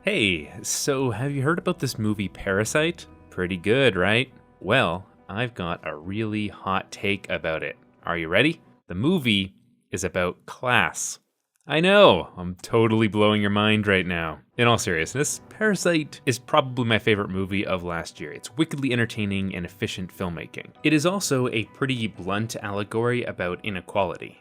Hey, so have you heard about this movie Parasite? Pretty good, right? Well, I've got a really hot take about it. Are you ready? The movie is about class. I know, I'm totally blowing your mind right now. In all seriousness, Parasite is probably my favorite movie of last year. It's wickedly entertaining and efficient filmmaking. It is also a pretty blunt allegory about inequality.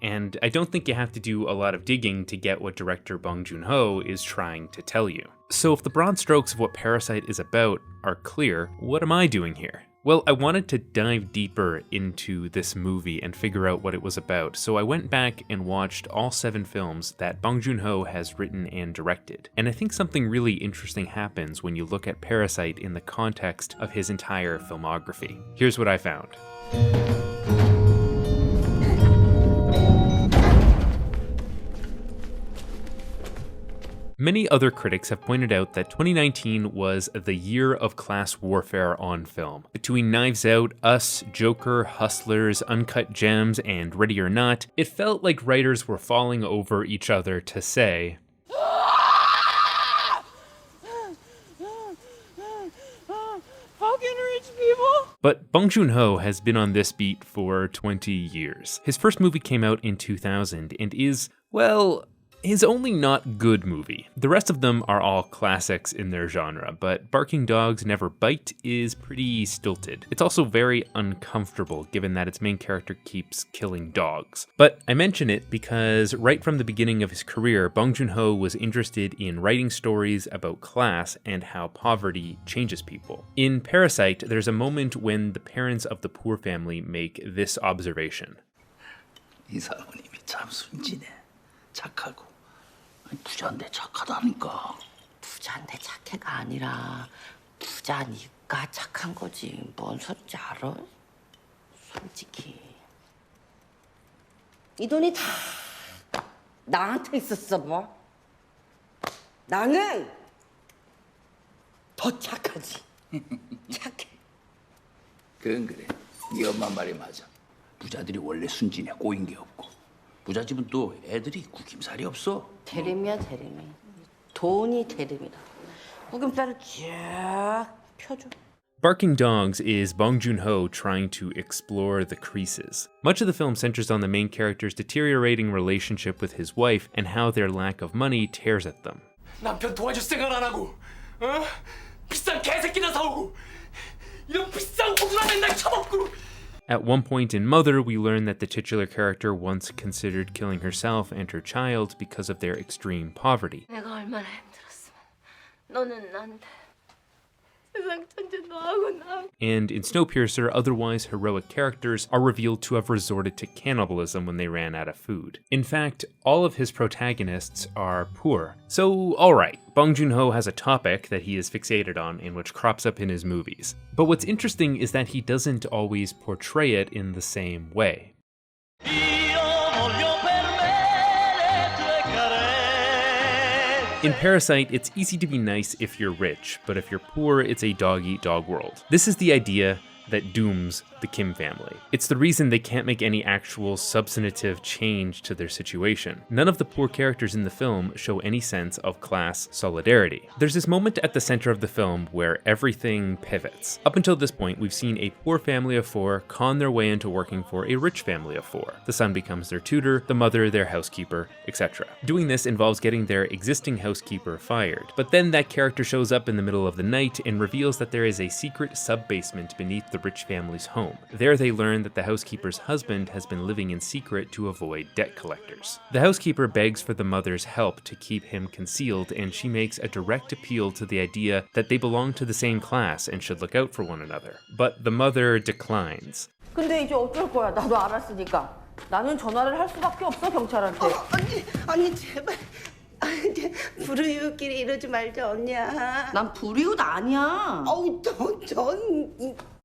And I don't think you have to do a lot of digging to get what director Bong Joon-ho is trying to tell you. So if the broad strokes of what Parasite is about are clear, what am I doing here? Well, I wanted to dive deeper into this movie and figure out what it was about, so I went back and watched all 7 films that Bong Joon-ho has written and directed. And I think something really interesting happens when you look at Parasite in the context of his entire filmography. Here's what I found. Many other critics have pointed out that 2019 was the year of class warfare on film. Between Knives Out, Us, Joker, Hustlers, Uncut Gems, and Ready or Not, it felt like writers were falling over each other to say, fucking rich people! But Bong Joon-ho has been on this beat for 20 years. His first movie came out in 2000 and is, well, his only not good movie. The rest of them are all classics in their genre, but Barking Dogs Never Bite is pretty stilted. It's also very uncomfortable given that its main character keeps killing dogs. But I mention it because right from the beginning of his career, Bong Joon-ho was interested in writing stories about class and how poverty changes people. In Parasite, there's a moment when the parents of the poor family make this observation. 이 사모님이 참 순진해. 착하고. 부자인데 착하다니까. 부자인데 착해가 아니라 부자니까 착한 거지. 뭔 소리인지 알아? 솔직히. 이 돈이 다 나한테 있었어 봐. 나는 더 착하지. 착해. 그건 그래. 네 엄마 말이 맞아. 부자들이 원래 순진해. 꼬인 게 없고. 부자 집은 또 애들이 구김살이 없어. 대림이야 대림이. 돈이 대림이다. 구김살을 쫙 펴줘. Barking Dogs is Bong Joon-ho trying to explore the creases. Much of the film centers on the main character's deteriorating relationship with his wife and how their lack of money tears at them. 남편 도와줄 생각 안 하고, 어? 비싼 개새끼나 사오고, 이런 비싼 고구마 맨날 처먹고. At one point in Mother, we learn that the titular character once considered killing herself and her child because of their extreme poverty. 내가 얼마나 힘들었으면 너는 나한테 세상 천재 너하고 나. And in Snowpiercer, otherwise heroic characters are revealed to have resorted to cannibalism when they ran out of food. In fact, all of his protagonists are poor. So, alright, Bong Joon-ho has a topic that he is fixated on and which crops up in his movies. But what's interesting is that he doesn't always portray it in the same way. In Parasite, it's easy to be nice if you're rich, but if you're poor, it's a dog-eat-dog world. This is the idea that dooms the Kim family. It's the reason they can't make any actual substantive change to their situation. None of the poor characters in the film show any sense of class solidarity. There's this moment at the center of the film where everything pivots. Up until this point, we've seen a poor family of 4 con their way into working for a rich family of 4. The son becomes their tutor, the mother their housekeeper, etc. Doing this involves getting their existing housekeeper fired. But then that character shows up in the middle of the night and reveals that there is a secret sub-basement beneath the rich family's home. There they learn that the housekeeper's husband has been living in secret to avoid debt collectors. The housekeeper begs for the mother's help to keep him concealed, and she makes a direct appeal to the idea that they belong to the same class and should look out for one another. But the mother declines. 근데 이제 어쩔 거야. 나도 알았으니까. 나는 전화를 할 수밖에 없어 경찰한테. 언니 제발. 불우이웃끼리 이러지 말자 언니야. 난 불우이웃 아니야.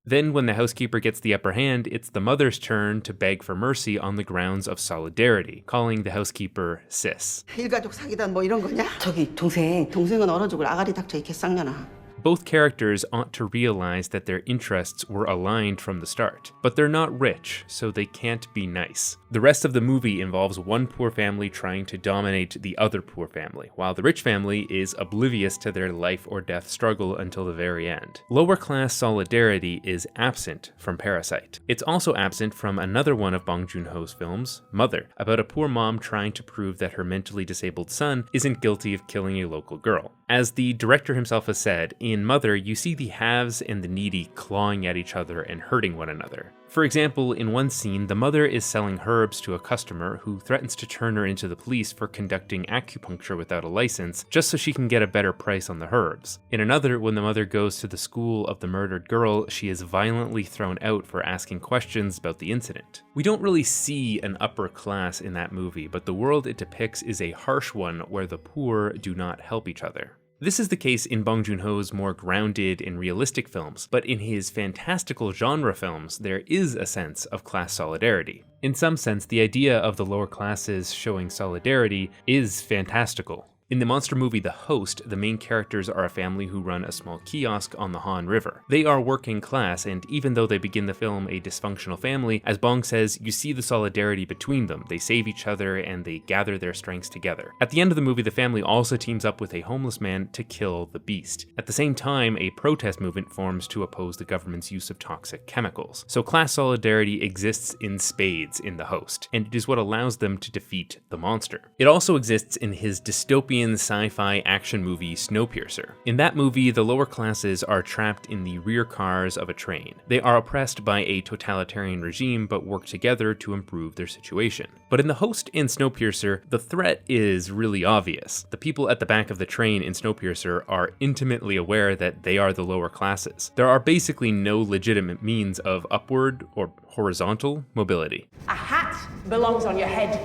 Then when the housekeeper gets the upper hand, it's the mother's turn to beg for mercy on the grounds of solidarity, calling the housekeeper sis. 일가족 사기단 뭐 이런 거냐? 저기 동생은 얼어 죽을 아가리 닥쳐 이 개쌍년아. both characters ought to realize that their interests were aligned from the start. But they're not rich, so they can't be nice. The rest of the movie involves one poor family trying to dominate the other poor family, while the rich family is oblivious to their life or death struggle until the very end. Lower class solidarity is absent from Parasite. It's also absent from another one of Bong Joon-ho's films, Mother, about a poor mom trying to prove that her mentally disabled son isn't guilty of killing a local girl. As the director himself has said, in Mother, you see the haves and the needy clawing at each other and hurting one another. For example, in one scene, the mother is selling herbs to a customer who threatens to turn her into the police for conducting acupuncture without a license, just so she can get a better price on the herbs. In another, when the mother goes to the school of the murdered girl, she is violently thrown out for asking questions about the incident. We don't really see an upper class in that movie, but the world it depicts is a harsh one where the poor do not help each other. This is the case in Bong Joon-ho's more grounded and realistic films, but in his fantastical genre films, there is a sense of class solidarity. In some sense, the idea of the lower classes showing solidarity is fantastical. In the monster movie The Host, the main characters are a family who run a small kiosk on the Han River. They are working class, and even though they begin the film a dysfunctional family, as Bong says, you see the solidarity between them. They save each other and they gather their strengths together. At the end of the movie, the family also teams up with a homeless man to kill the beast. At the same time, a protest movement forms to oppose the government's use of toxic chemicals. So class solidarity exists in spades in The Host, and it is what allows them to defeat the monster. It also exists in his dystopian sci-fi action movie Snowpiercer. In that movie, the lower classes are trapped in the rear cars of a train. They are oppressed by a totalitarian regime but work together to improve their situation. But in The Host and Snowpiercer, the threat is really obvious. The people at the back of the train in Snowpiercer are intimately aware that they are the lower classes. There are basically no legitimate means of upward or horizontal mobility. A hat belongs on your head.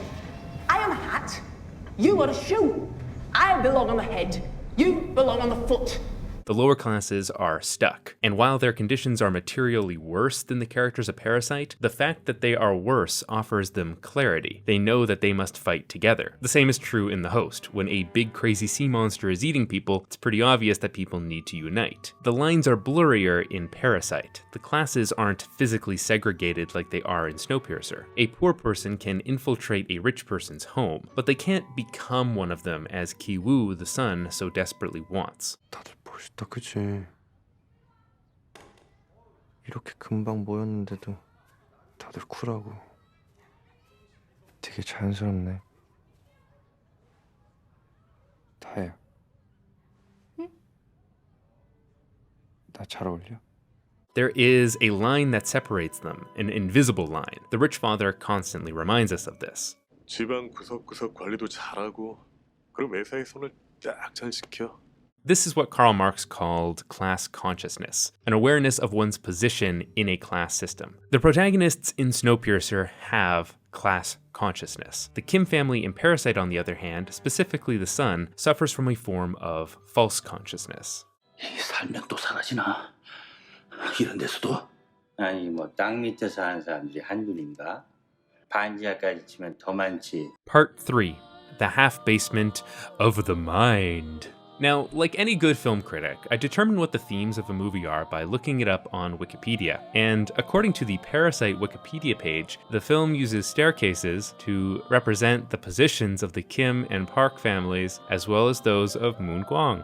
I am a hat. You are a shoe. I belong on the head. You belong on the foot. The lower classes are stuck, and while their conditions are materially worse than the characters of Parasite, the fact that they are worse offers them clarity. They know that they must fight together. The same is true in The Host. When a big crazy sea monster is eating people, it's pretty obvious that people need to unite. The lines are blurrier in Parasite. The classes aren't physically segregated like they are in Snowpiercer. A poor person can infiltrate a rich person's home, but they can't become one of them as Ki-woo, the son, so desperately wants. 멋있다, 그치? 이렇게 금방 모였는데도 다들 쿨하고 되게 자연스럽네. 다혜야. 응? 나 잘 어울려? There is a line that separates them, an invisible line. The rich father constantly reminds us of this. 집안 구석구석 관리도 잘하고 그리고 매사에 손을 쫙 잘 지켜. This is what Karl Marx called class consciousness, an awareness of one's position in a class system. The protagonists in Snowpiercer have class consciousness. The Kim family in Parasite, on the other hand, specifically the son, suffers from a form of false consciousness. 살면 또 사라지나? 이런 데서도? 아니 땅 밑에 사는 사람들이 한둘인가? 반지하까지 치면 더 많지. Part 3. The half-basement of the mind. Now, like any good film critic, I determine what the themes of a movie are by looking it up on Wikipedia. And according to the Parasite Wikipedia page, the film uses staircases to represent the positions of the Kim and Park families, as well as those of Moon Kwang.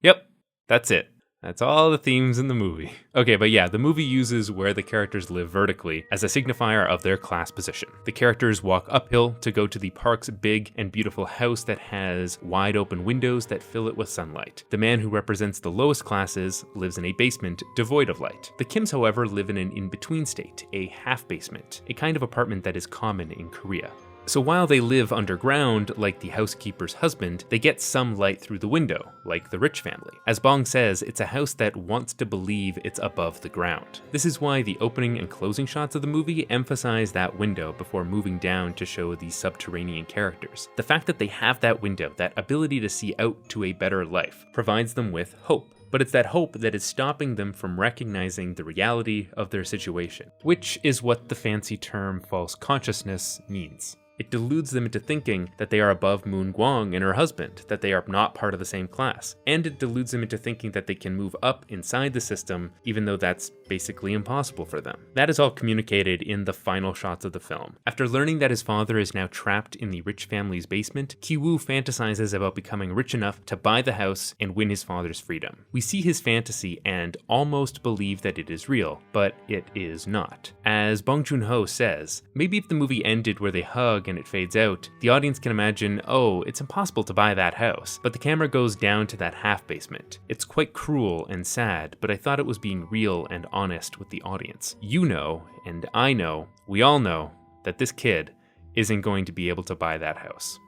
Yep, that's it. That's all the themes in the movie. Okay, but yeah, the movie uses where the characters live vertically as a signifier of their class position. The characters walk uphill to go to the park's big and beautiful house that has wide open windows that fill it with sunlight. The man who represents the lowest classes lives in a basement devoid of light. The Kims, however, live in an in-between state, a half basement, a kind of apartment that is common in Korea. So while they live underground, like the housekeeper's husband, they get some light through the window, like the rich family. As Bong says, it's a house that wants to believe it's above the ground. This is why the opening and closing shots of the movie emphasize that window before moving down to show the subterranean characters. The fact that they have that window, that ability to see out to a better life, provides them with hope. But it's that hope that is stopping them from recognizing the reality of their situation, which is what the fancy term false consciousness means. It deludes them into thinking that they are above Moon Guang and her husband, that they are not part of the same class. And it deludes them into thinking that they can move up inside the system, even though that's basically impossible for them. That is all communicated in the final shots of the film. After learning that his father is now trapped in the rich family's basement, Ki-woo fantasizes about becoming rich enough to buy the house and win his father's freedom. We see his fantasy and almost believe that it is real, but it is not. As Bong Joon-ho says, maybe if the movie ended where they hug and it fades out, the audience can imagine, oh, it's impossible to buy that house. But the camera goes down to that half basement. It's quite cruel and sad, but I thought it was being real and honest with the audience. You know, and I know, we all know, that this kid isn't going to be able to buy that house.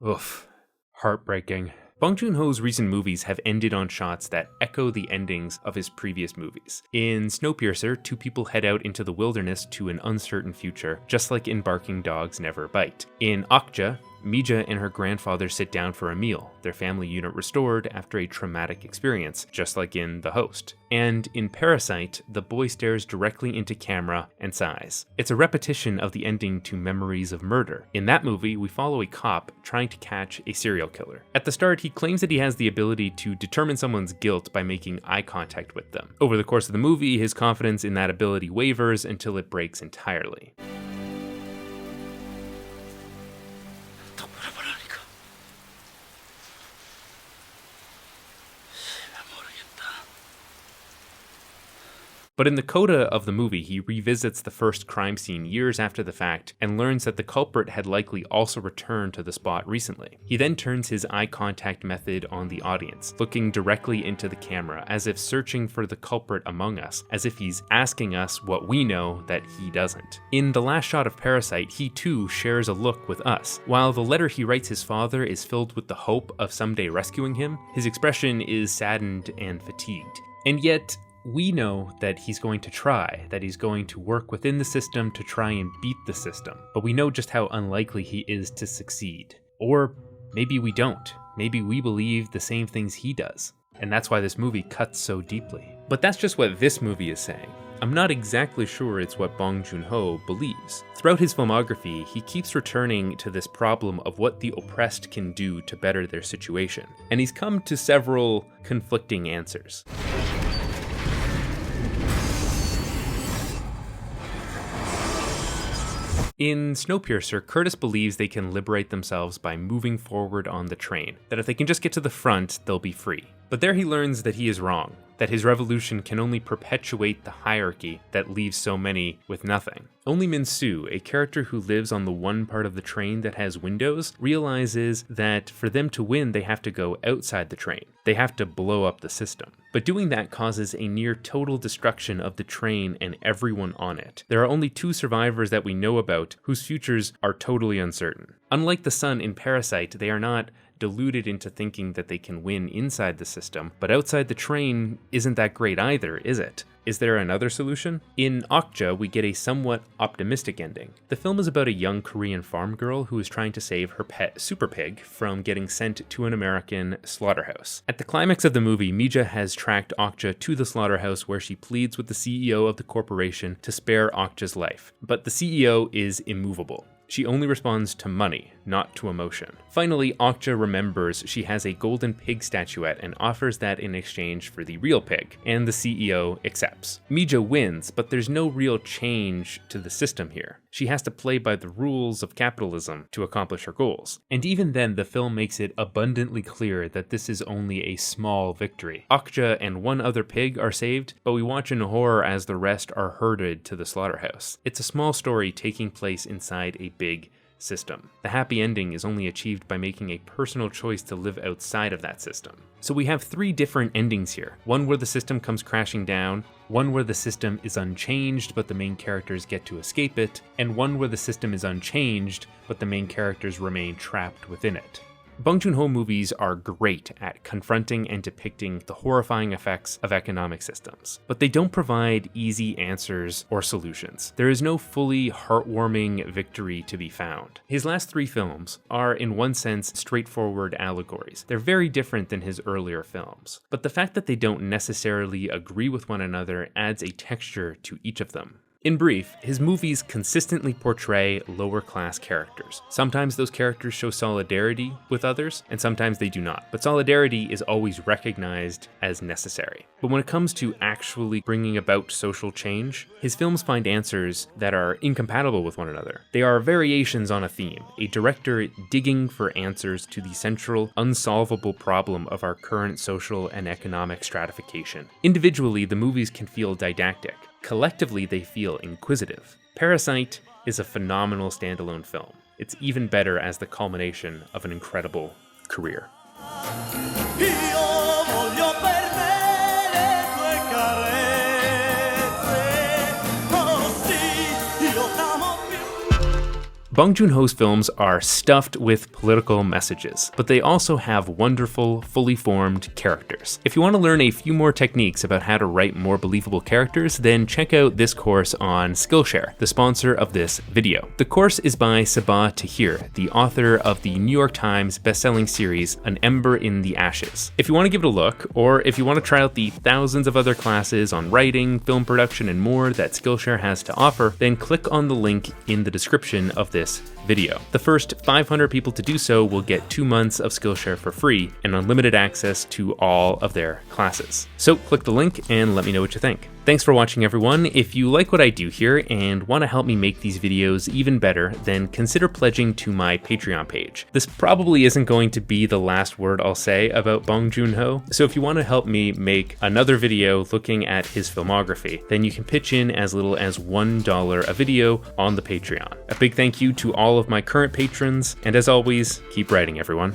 Oof. Heartbreaking. Bong Joon-ho's recent movies have ended on shots that echo the endings of his previous movies. In Snowpiercer, two people head out into the wilderness to an uncertain future, just like in Barking Dogs Never Bite. In Okja, Mija and her grandfather sit down for a meal, their family unit restored after a traumatic experience, just like in The Host. And in Parasite, the boy stares directly into camera and sighs. It's a repetition of the ending to Memories of Murder. In that movie, we follow a cop trying to catch a serial killer. At the start, he claims that he has the ability to determine someone's guilt by making eye contact with them. Over the course of the movie, his confidence in that ability wavers until it breaks entirely. But in the coda of the movie, he revisits the first crime scene years after the fact and learns that the culprit had likely also returned to the spot recently. He then turns his eye contact method on the audience, looking directly into the camera, as if searching for the culprit among us, as if he's asking us what we know that he doesn't. In the last shot of Parasite, he too shares a look with us. While the letter he writes his father is filled with the hope of someday rescuing him, his expression is saddened and fatigued. And yet, we know that he's going to try, that he's going to work within the system to try and beat the system, but we know just how unlikely he is to succeed. Or maybe we don't. Maybe we believe the same things he does, and that's why this movie cuts so deeply. But that's just what this movie is saying. I'm not exactly sure it's what Bong Joon-ho believes. Throughout his filmography, he keeps returning to this problem of what the oppressed can do to better their situation, and he's come to several conflicting answers. In Snowpiercer, Curtis believes they can liberate themselves by moving forward on the train, that if they can just get to the front, they'll be free. But there he learns that he is wrong, that his revolution can only perpetuate the hierarchy that leaves so many with nothing. Only Min-soo, a character who lives on the one part of the train that has windows, realizes that for them to win, they have to go outside the train. They have to blow up the system. But doing that causes a near total destruction of the train and everyone on it. There are only 2 survivors that we know about whose futures are totally uncertain. Unlike the sun in Parasite, they are not deluded into thinking that they can win inside the system, but outside the train isn't that great either, is it? Is there another solution? In Okja, we get a somewhat optimistic ending. The film is about a young Korean farm girl who is trying to save her pet super pig from getting sent to an American slaughterhouse. At the climax of the movie, Mija has tracked Okja to the slaughterhouse where she pleads with the CEO of the corporation to spare Okja's life. But the CEO is immovable. She only responds to money, not to emotion. Finally, Okja remembers she has a golden pig statuette and offers that in exchange for the real pig, and the CEO accepts. Mija wins, but there's no real change to the system here. She has to play by the rules of capitalism to accomplish her goals. And even then, the film makes it abundantly clear that this is only a small victory. Okja and one other pig are saved, but we watch in horror as the rest are herded to the slaughterhouse. It's a small story taking place inside a big system. The happy ending is only achieved by making a personal choice to live outside of that system. So we have 3 different endings here. One where the system comes crashing down, one where the system is unchanged but the main characters get to escape it, and one where the system is unchanged but the main characters remain trapped within it. Bong Joon-ho movies are great at confronting and depicting the horrifying effects of economic systems, but they don't provide easy answers or solutions. There is no fully heartwarming victory to be found. His last 3 films are, in one sense, straightforward allegories. They're very different than his earlier films, but the fact that they don't necessarily agree with one another adds a texture to each of them. In brief, his movies consistently portray lower-class characters. Sometimes those characters show solidarity with others, and sometimes they do not. But solidarity is always recognized as necessary. But when it comes to actually bringing about social change, his films find answers that are incompatible with one another. They are variations on a theme, a director digging for answers to the central, unsolvable problem of our current social and economic stratification. Individually, the movies can feel didactic. Collectively, they feel inquisitive. Parasite is a phenomenal standalone film. It's even better as the culmination of an incredible career. Bong Joon-ho's films are stuffed with political messages, but they also have wonderful, fully formed characters. If you want to learn a few more techniques about how to write more believable characters, then check out this course on Skillshare, the sponsor of this video. The course is by Sabah Tahir, the author of the New York Times bestselling series, An Ember in the Ashes. If you want to give it a look, or if you want to try out the thousands of other classes on writing, film production, and more that Skillshare has to offer, then click on the link in the description of this video. The first 500 people to do so will get 2 months of Skillshare for free and unlimited access to all of their classes. So click the link and let me know what you think. Thanks for watching, everyone. If you like what I do here and want to help me make these videos even better, then consider pledging to my Patreon page. This probably isn't going to be the last word I'll say about Bong Joon-ho, so if you want to help me make another video looking at his filmography, then you can pitch in as little as $1 a video on the Patreon. A big thank you to all of my current patrons, and as always, keep writing, everyone.